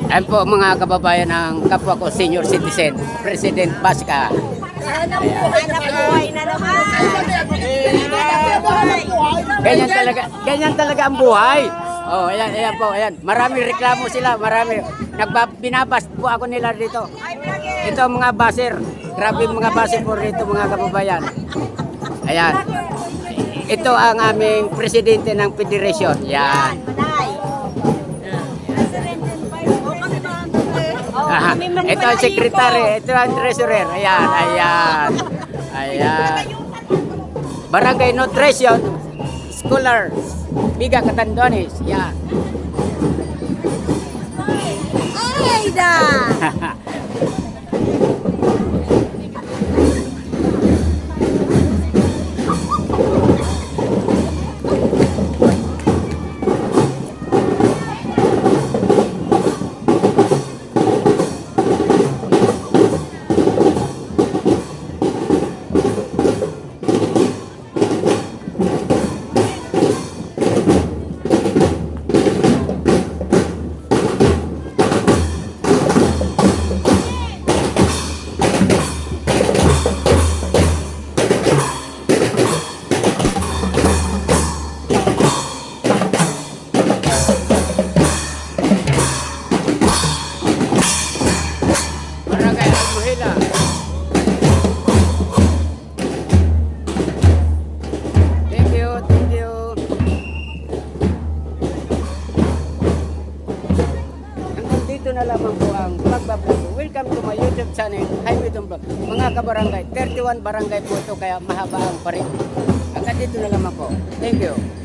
Ayan po mga kababayan ng kapwa ko senior citizen, President Basca. Anak buhay na naman. Ganyan talaga ang buhay. Oh, ayan po, ayan. Maraming reklamo sila, marami. Binabas po ako nila dito. Ito ang mga baser. Grabe mga baser po rito mga kababayan. Ayan. Ito ang aming presidente ng federation. Yan. Ito ang secretary, ito ang treasurer. Ayan, ayan. Ayan. Barangay Nutrition Scholar Biga Catanduanes. Yan. Ay da! Barangay Albuhila. Thank you, thank you. Hanggang dito na lamang po ang pagbablog. Welcome to my YouTube channel, Highway Vlog. Mga kabarangay, 31 barangay po ito kaya mahaba ang parin. Hanggang dito na lamang po. Thank you.